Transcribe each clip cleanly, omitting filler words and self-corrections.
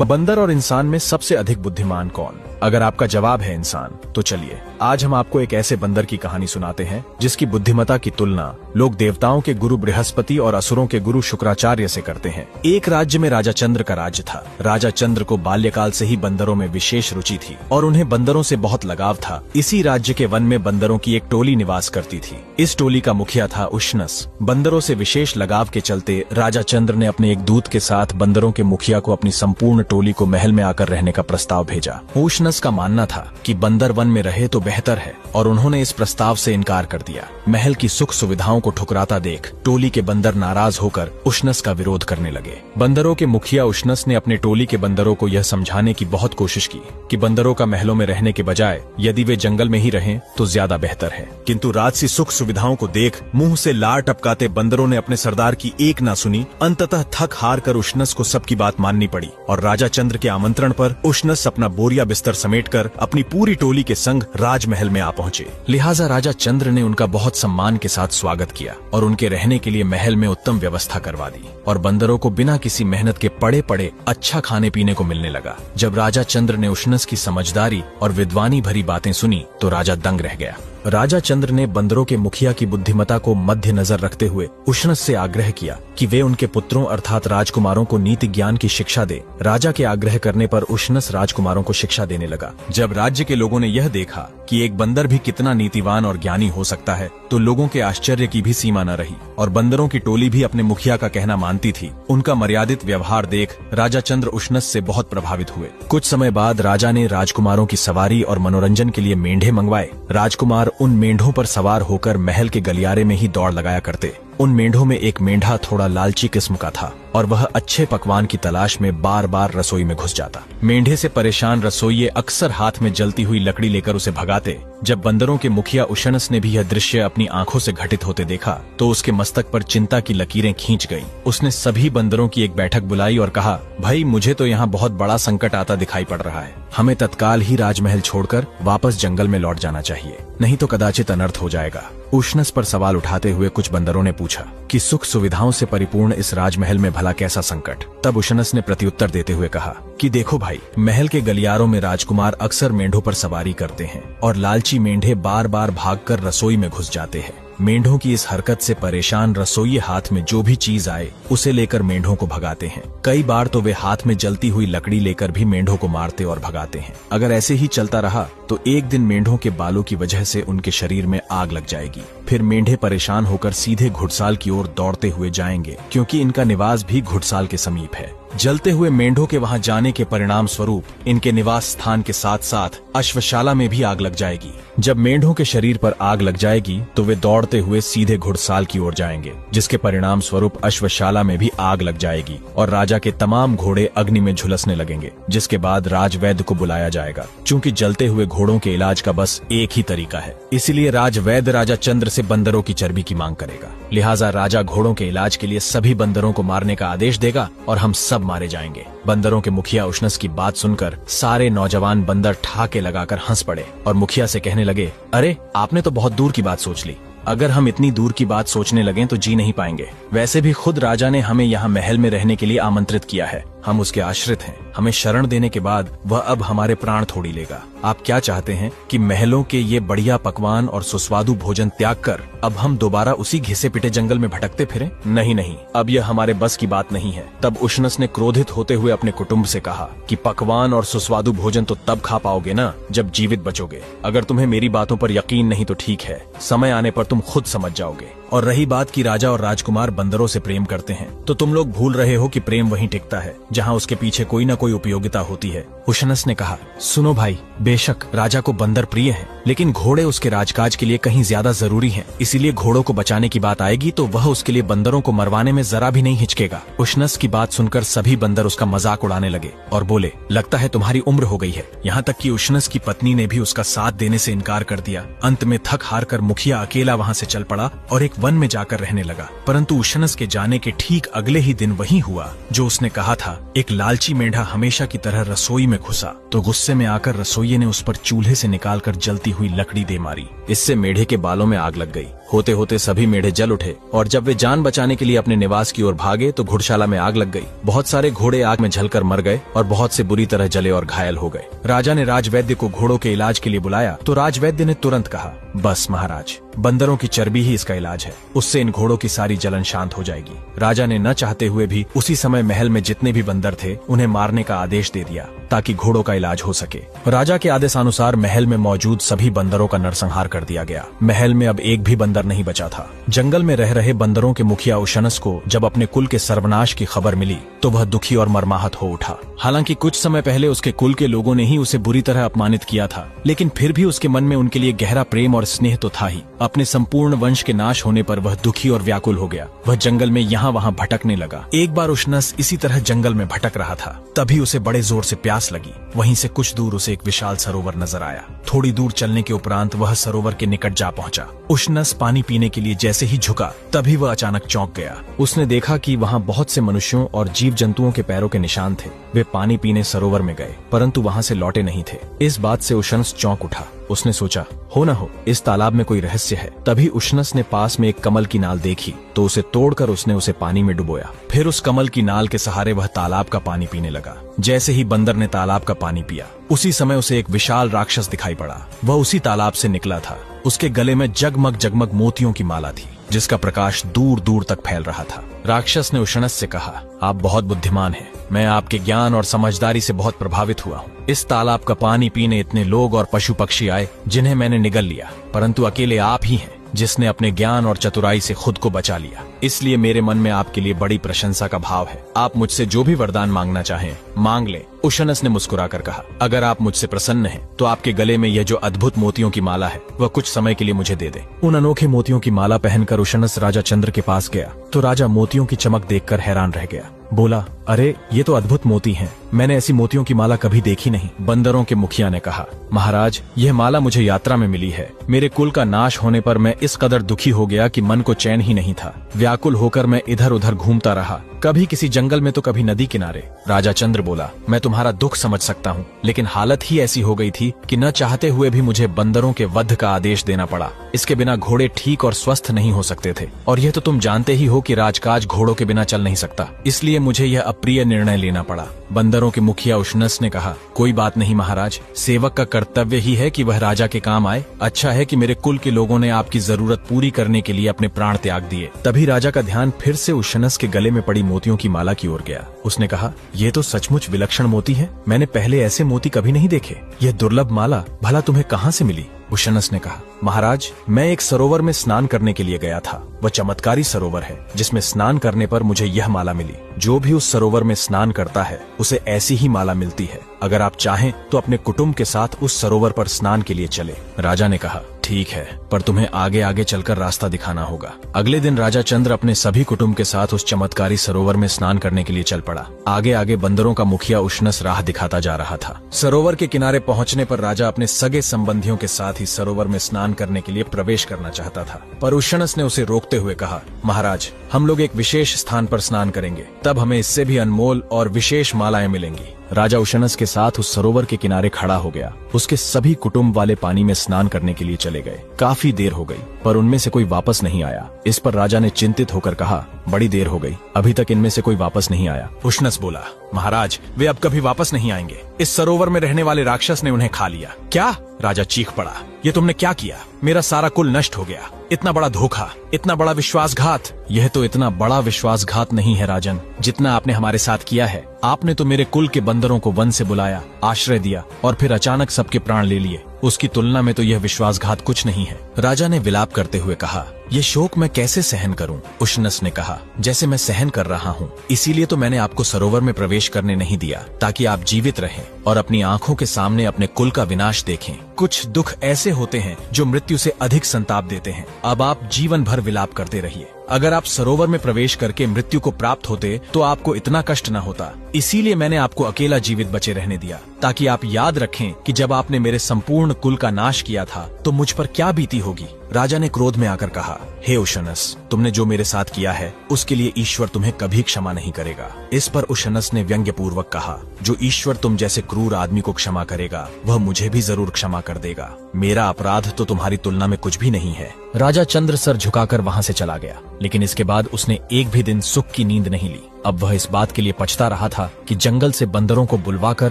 बंदर और इंसान में सबसे अधिक बुद्धिमान कौन? अगर आपका जवाब है इंसान, तो चलिए आज हम आपको एक ऐसे बंदर की कहानी सुनाते हैं जिसकी बुद्धिमत्ता की तुलना लोग देवताओं के गुरु बृहस्पति और असुरों के गुरु शुक्राचार्य से करते हैं। एक राज्य में राजा चंद्र का राज्य था। राजा चंद्र को बाल्यकाल से ही बंदरों में विशेष रुचि थी और उन्हें बंदरों से बहुत लगाव था। इसी राज्य के वन में बंदरों की एक टोली निवास करती थी। इस टोली का मुखिया था उष्णस। बंदरों से विशेष लगाव के चलते राजा चंद्र ने अपने एक दूत के साथ बंदरों के मुखिया को अपनी संपूर्ण टोली को महल में आकर रहने का प्रस्ताव भेजा। उष्णस का मानना था कि बंदर वन में रहे तो बेहतर है और उन्होंने इस प्रस्ताव से इनकार कर दिया। महल की सुख सुविधाओं को ठुकराता देख टोली के बंदर नाराज होकर उष्णस का विरोध करने लगे। बंदरों के मुखिया उष्णस ने अपने टोली के बंदरों को यह समझाने की बहुत कोशिश की कि बंदरों का महलों में रहने के बजाय यदि वे जंगल में ही रहें तो ज्यादा बेहतर है। किंतु राजसी सुख सुविधाओं को देख मुंह से लार टपकाते बंदरों ने अपने सरदार की एक ना सुनी। अंततः थक हार कर उष्णस को सबकी बात माननी पड़ी और राजा चंद्र के आमंत्रण पर उष्णस अपना बोरिया बिस्तर समेटकर अपनी पूरी टोली के संग राजमहल में आ पहुंचे। लिहाजा राजा चंद्र ने उनका बहुत सम्मान के साथ स्वागत किया और उनके रहने के लिए महल में उत्तम व्यवस्था करवा दी और बंदरों को बिना किसी मेहनत के पड़े पड़े अच्छा खाने पीने को मिलने लगा। जब राजा चंद्र ने उष्णस की समझदारी और विद्वानी भरी बातें सुनी तो राजा दंग रह गया। राजा चंद्र ने बंदरों के मुखिया की बुद्धिमत्ता को मध्य नजर रखते हुए उष्णस से आग्रह किया कि वे उनके पुत्रों अर्थात राजकुमारों को नीति ज्ञान की शिक्षा दे। राजा के आग्रह करने पर उष्णस राजकुमारों को शिक्षा देने लगा। जब राज्य के लोगों ने यह देखा कि एक बंदर भी कितना नीतिवान और ज्ञानी हो सकता है तो लोगों के आश्चर्य की भी सीमा न रही और बंदरों की टोली भी अपने मुखिया का कहना मानती थी। उनका मर्यादित व्यवहार देख राजा चंद्र उष्णस से बहुत प्रभावित हुए। कुछ समय बाद राजा ने राजकुमारों की सवारी और मनोरंजन के लिए मेंढे मंगवाए। राजकुमार उन मेंढों पर सवार होकर महल के गलियारे में ही दौड़ लगाया करते। उन मेंढों में एक मेंढा थोड़ा लालची किस्म का था और वह अच्छे पकवान की तलाश में बार बार रसोई में घुस जाता। मेंढे से परेशान रसोइये अक्सर हाथ में जलती हुई लकड़ी लेकर उसे भगाते। जब बंदरों के मुखिया उष्णस ने भी यह दृश्य अपनी आंखों से घटित होते देखा तो उसके मस्तक पर चिंता की लकीरें खींच गईं। उसने सभी बंदरों की एक बैठक बुलाई और कहा, भाई मुझे तो यहाँ बहुत बड़ा संकट आता दिखाई पड़ रहा है। हमें तत्काल ही राजमहल छोड़कर वापस जंगल में लौट जाना चाहिए, नहीं तो कदाचित अनर्थ हो जाएगा। उष्णस पर सवाल उठाते हुए कुछ बंदरों ने पूछा कि सुख सुविधाओं से परिपूर्ण इस राजमहल में भला कैसा संकट। तब उष्णस ने प्रत्युत्तर देते हुए कहा कि देखो भाई, महल के गलियारों में राजकुमार अक्सर मेंढों पर सवारी करते हैं और लालची मेंढे बार बार भागकर रसोई में घुस जाते हैं। मेंढों की इस हरकत से परेशान रसोइये हाथ में जो भी चीज आए उसे लेकर मेंढों को भगाते हैं। कई बार तो वे हाथ में जलती हुई लकड़ी लेकर भी मेंढों को मारते और भगाते हैं। अगर ऐसे ही चलता रहा तो एक दिन मेंढों के बालों की वजह से उनके शरीर में आग लग जाएगी। फिर मेंढे परेशान होकर सीधे घुड़साल की ओर दौड़ते हुए जाएंगे क्योंकि इनका निवास भी घुड़साल के समीप है। जलते हुए मेंढों के वहां जाने के परिणाम स्वरूप इनके निवास स्थान के साथ साथ अश्वशाला में भी आग लग जाएगी। जब मेंढों के शरीर पर आग लग जाएगी तो वे दौड़ते हुए सीधे घुड़साल की ओर जाएंगे, जिसके परिणाम स्वरूप अश्वशाला में भी आग लग जाएगी और राजा के तमाम घोड़े अग्नि में झुलसने लगेंगे, जिसके बाद राजवैद्य को बुलाया जाएगा। चूंकि जलते हुए घोड़ों के इलाज का बस एक ही तरीका है, इसीलिए राजवैद्य राजा चंद्र से बंदरों की चर्बी की मांग करेगा। लिहाजा राजा घोड़ों के इलाज के लिए सभी बंदरों को मारने का आदेश देगा और हम सब मारे जाएंगे। बंदरों के मुखिया उष्णस की बात सुनकर सारे नौजवान बंदर ठहाके लगाकर हंस पड़े और मुखिया से कहने लगे, अरे आपने तो बहुत दूर की बात सोच ली। अगर हम इतनी दूर की बात सोचने लगें तो जी नहीं पाएंगे। वैसे भी खुद राजा ने हमें यहाँ महल में रहने के लिए आमंत्रित किया है। हम उसके आश्रित हैं। हमें शरण देने के बाद वह अब हमारे प्राण थोड़ी लेगा। आप क्या चाहते हैं कि महलों के ये बढ़िया पकवान और सुस्वादु भोजन त्याग कर अब हम दोबारा उसी घिसे पिटे जंगल में भटकते फिरें? नहीं नहीं, अब यह हमारे बस की बात नहीं है। तब उष्णस ने क्रोधित होते हुए अपने कुटुंब से कहा कि पकवान और सुस्वादु भोजन तो तब खा पाओगे ना जब जीवित बचोगे। अगर तुम्हें मेरी बातों पर यकीन नहीं तो ठीक है, समय आने पर तुम खुद समझ जाओगे। और रही बात कि राजा और राजकुमार बंदरों से प्रेम करते हैं, तो तुम लोग भूल रहे हो कि प्रेम वहीं टिकता है जहां उसके पीछे कोई न कोई उपयोगिता होती है। उष्णस ने कहा, सुनो भाई, बेशक राजा को बंदर प्रिय हैं, लेकिन घोड़े उसके राजकाज के लिए कहीं ज्यादा जरूरी हैं। इसीलिए घोड़ों को बचाने की बात आएगी तो वह उसके लिए बंदरों को मरवाने में जरा भी नहीं हिचकेगा। उष्णस की बात सुनकर सभी बंदर उसका मजाक उड़ाने लगे और बोले, लगता है तुम्हारी उम्र हो गई है। यहाँ तक कि उष्णस की पत्नी ने भी उसका साथ देने से इनकार कर दिया। अंत में थक हार कर मुखिया अकेला वहाँ से चल पड़ा और एक वन में जाकर रहने लगा। परंतु उष्णस के जाने के ठीक अगले ही दिन वही हुआ जो उसने कहा था। एक लालची मेंढा हमेशा की तरह रसोई में घुसा तो गुस्से में आकर रसोइये ने उस पर चूल्हे से निकालकर जलती हुई लकड़ी दे मारी। इससे मेढे के बालों में आग लग गई होते होते सभी मेढ़े जल उठे और जब वे जान बचाने के लिए अपने निवास की ओर भागे तो घुड़शाला में आग लग गई। बहुत सारे घोड़े आग में जलकर मर गए और बहुत से बुरी तरह जले और घायल हो गए। राजा ने राजवैद्य को घोड़ों के इलाज के लिए बुलाया तो राजवैद्य ने तुरंत कहा, बस महाराज, बंदरों की चर्बी ही इसका इलाज है, उससे इन घोड़ों की सारी जलन शांत हो जाएगी। राजा ने न चाहते हुए भी उसी समय महल में जितने भी बंदर थे उन्हें मारने का आदेश दे दिया ताकि घोड़ों का इलाज हो सके। राजा के आदेशानुसार महल में मौजूद सभी बंदरों का नरसंहार कर दिया गया। महल में अब एक भी बंदर नहीं बचा था। जंगल में रह रहे बंदरों के मुखिया उशनस को जब अपने कुल के सर्वनाश की खबर मिली तो वह दुखी और मर्माहत हो उठा। हालांकि कुछ समय पहले उसके कुल के लोगों ने ही उसे बुरी तरह अपमानित किया था, लेकिन फिर भी उसके मन में उनके लिए गहरा प्रेम और स्नेह तो था ही। अपने संपूर्ण वंश के नाश होने पर वह दुखी और व्याकुल हो गया। वह जंगल में यहाँ वहाँ भटकने लगा। एक बार उशनस इसी तरह जंगल में भटक रहा था, तभी उसे बड़े जोर से प्यास लगी। वहीं से कुछ दूर उसे एक विशाल सरोवर नजर आया। थोड़ी दूर चलने के उपरांत वह सरोवर के निकट जा पहुंचा। उशनस पानी पीने के लिए जैसे ही झुका तभी वह अचानक चौंक गया। उसने देखा कि वहाँ बहुत से मनुष्यों और जीव जंतुओं के पैरों के निशान थे। वे पानी पीने सरोवर में गए परंतु वहाँ से लौटे नहीं थे। इस बात से उशनस चौंक उठा। उसने सोचा, हो न हो इस तालाब में कोई रहस्य है। तभी उशनस ने पास में एक कमल की नाल देखी तो उसे तोड़कर उसने उसे पानी में डुबोया। फिर उस कमल की नाल के सहारे वह तालाब का पानी पीने लगा। जैसे ही बंदर ने तालाब का पानी पिया उसी समय उसे एक विशाल राक्षस दिखाई पड़ा। वह उसी तालाब से निकला था। उसके गले में जगमग जगमग मोतियों की माला थी जिसका प्रकाश दूर दूर तक फैल रहा था। राक्षस ने उशनस से कहा, आप बहुत बुद्धिमान हैं। मैं आपके ज्ञान और समझदारी से बहुत प्रभावित हुआ हूँ। इस तालाब का पानी पीने इतने लोग और पशु पक्षी आए जिन्हें मैंने निगल लिया, परंतु अकेले आप ही हैं जिसने अपने ज्ञान और चतुराई से खुद को बचा लिया। इसलिए मेरे मन में आपके लिए बड़ी प्रशंसा का भाव है। आप मुझसे जो भी वरदान मांगना चाहें मांग लें। उशनस ने मुस्कुराकर कहा, अगर आप मुझसे प्रसन्न हैं तो आपके गले में यह जो अद्भुत मोतियों की माला है वह कुछ समय के लिए मुझे दे दे। उन अनोखे मोतियों की माला पहनकर उशनस राजा चंद्र के पास गया तो राजा मोतियों की चमक देखकर हैरान रह गया। बोला, अरे ये तो अद्भुत मोती हैं। मैंने ऐसी मोतियों की माला कभी देखी नहीं। बंदरों के मुखिया ने कहा, महाराज, यह माला मुझे यात्रा में मिली है। मेरे कुल का नाश होने पर मैं इस कदर दुखी हो गया कि मन को चैन ही नहीं था। व्याकुल होकर मैं इधर उधर घूमता रहा, कभी किसी जंगल में तो कभी नदी किनारे। राजा चंद्र बोला, मैं तुम्हारा दुख समझ सकता हूँ, लेकिन हालत ही ऐसी हो गई थी कि न चाहते हुए भी मुझे बंदरों के वध का आदेश देना पड़ा। इसके बिना घोड़े ठीक और स्वस्थ नहीं हो सकते थे, और यह तो तुम जानते ही हो कि राजकाज घोड़ों के बिना चल नहीं सकता। इसलिए मुझे यह अप्रिय निर्णय लेना पड़ा। बंदरों के मुखिया उशनस ने कहा, कोई बात नहीं महाराज, सेवक का कर्तव्य ही है कि वह राजा के काम आए। अच्छा है कि मेरे कुल के लोगों ने आपकी जरूरत पूरी करने के लिए अपने प्राण त्याग दिए। तभी राजा का ध्यान फिर से उशनस के गले में पड़ी मोतियों की माला की ओर गया। उसने कहा, ये तो सचमुच विलक्षण मोती है। मैंने पहले ऐसे मोती कभी नहीं देखे। यह दुर्लभ माला भला तुम्हें कहाँ से मिली? उशनस ने कहा, महाराज, मैं एक सरोवर में स्नान करने के लिए गया था। वह चमत्कारी सरोवर है जिसमें स्नान करने पर मुझे यह माला मिली। जो भी उस सरोवर में स्नान करता है उसे ऐसी ही माला मिलती है। अगर आप चाहें तो अपने कुटुंब के साथ उस सरोवर पर स्नान के लिए चले। राजा ने कहा, ठीक है, पर तुम्हें आगे आगे चलकर रास्ता दिखाना होगा। अगले दिन राजा चंद्र अपने सभी कुटुंब के साथ उस चमत्कारी सरोवर में स्नान करने के लिए चल पड़ा। आगे आगे बंदरों का मुखिया उशनस राह दिखाता जा रहा था। सरोवर के किनारे पहुंचने पर राजा अपने सगे संबंधियों के साथ ही सरोवर में स्नान करने के लिए प्रवेश करना चाहता था, पर उशनस ने उसे रोकते हुए कहा, महाराज, हम लोग एक विशेष स्थान पर स्नान करेंगे, तब हमें इससे भी अनमोल और विशेष मालाएं मिलेंगी। राजा उशनस के साथ उस सरोवर के किनारे खड़ा हो गया। उसके सभी कुटुंब वाले पानी में स्नान करने के लिए चले गए। काफी देर हो गई पर उनमें से कोई वापस नहीं आया। इस पर राजा ने चिंतित होकर कहा, बड़ी देर हो गई, अभी तक इनमें से कोई वापस नहीं आया। उशनस बोला, महाराज, वे अब कभी वापस नहीं आएंगे। इस सरोवर में रहने वाले राक्षस ने उन्हें खा लिया। क्या? राजा चीख पड़ा, ये तुमने क्या किया? मेरा सारा कुल नष्ट हो गया। इतना बड़ा धोखा, इतना बड़ा विश्वासघात। यह तो इतना बड़ा विश्वासघात नहीं है राजन, जितना आपने हमारे साथ किया है। आपने तो मेरे कुल के बंदरों को वन से बुलाया, आश्रय दिया और फिर अचानक सबके प्राण ले लिए। उसकी तुलना में तो यह विश्वासघात कुछ नहीं है। राजा ने विलाप करते हुए कहा, ये शोक मैं कैसे सहन करूं? उशनस ने कहा, जैसे मैं सहन कर रहा हूं। इसीलिए तो मैंने आपको सरोवर में प्रवेश करने नहीं दिया, ताकि आप जीवित रहें और अपनी आंखों के सामने अपने कुल का विनाश देखें। कुछ दुख ऐसे होते हैं जो मृत्यु से अधिक संताप देते हैं। अब आप जीवन भर विलाप करते रहिए। अगर आप सरोवर में प्रवेश करके मृत्यु को प्राप्त होते तो आपको इतना कष्ट न होता। इसीलिए मैंने आपको अकेला जीवित बचे रहने दिया। ताकि आप याद रखें कि जब आपने मेरे संपूर्ण कुल का नाश किया था तो मुझ पर क्या बीती होगी। राजा ने क्रोध में आकर कहा, हे उशनस, तुमने जो मेरे साथ किया है उसके लिए ईश्वर तुम्हें कभी क्षमा नहीं करेगा। इस पर उशनस ने व्यंग्य पूर्वक कहा, जो ईश्वर तुम जैसे क्रूर आदमी को क्षमा करेगा वह मुझे भी जरूर क्षमा कर देगा। मेरा अपराध तो तुम्हारी तुलना में कुछ भी नहीं है। राजा चंद्र सर झुकाकर वहां से चला गया, लेकिन इसके बाद उसने एक भी दिन सुख की नींद नहीं ली। अब वह इस बात के लिए पछता रहा था कि जंगल से बंदरों को बुलवाकर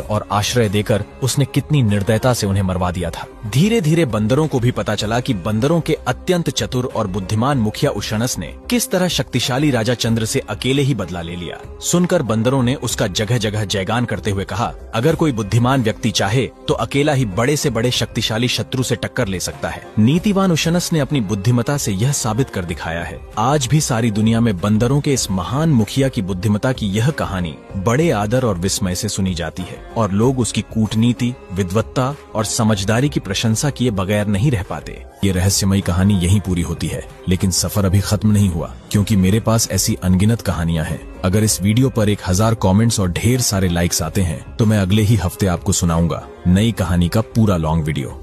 और आश्रय देकर उसने कितनी निर्दयता से उन्हें मरवा दिया था। धीरे धीरे बंदरों को भी पता चला कि बंदरों के अत्यंत चतुर और बुद्धिमान मुखिया उशनस ने किस तरह शक्तिशाली राजा चंद्र से अकेले ही बदला ले लिया। सुनकर बंदरों ने उसका जगह जगह जयगान करते हुए कहा, अगर कोई बुद्धिमान व्यक्ति चाहे तो अकेला ही बड़े से बड़े शक्तिशाली शत्रु से टक्कर ले सकता है। नीतिवान उशनस ने अपनी बुद्धिमता से यह साबित कर दिखाया है। आज भी सारी दुनिया में बंदरों के इस महान मुखिया की बुद्धिमता की यह कहानी बड़े आदर और विस्मय से सुनी जाती है और लोग उसकी कूटनीति, विद्वत्ता और समझदारी की प्रशंसा किए बगैर नहीं रह पाते। ये रहस्यमयी कहानी यहीं पूरी होती है, लेकिन सफर अभी खत्म नहीं हुआ, क्योंकि मेरे पास ऐसी अनगिनत कहानियां हैं। अगर इस वीडियो पर 1000 कमेंट्स और ढेर सारे लाइक्स आते हैं तो मैं अगले ही हफ्ते आपको सुनाऊंगा नई कहानी का पूरा लॉन्ग वीडियो।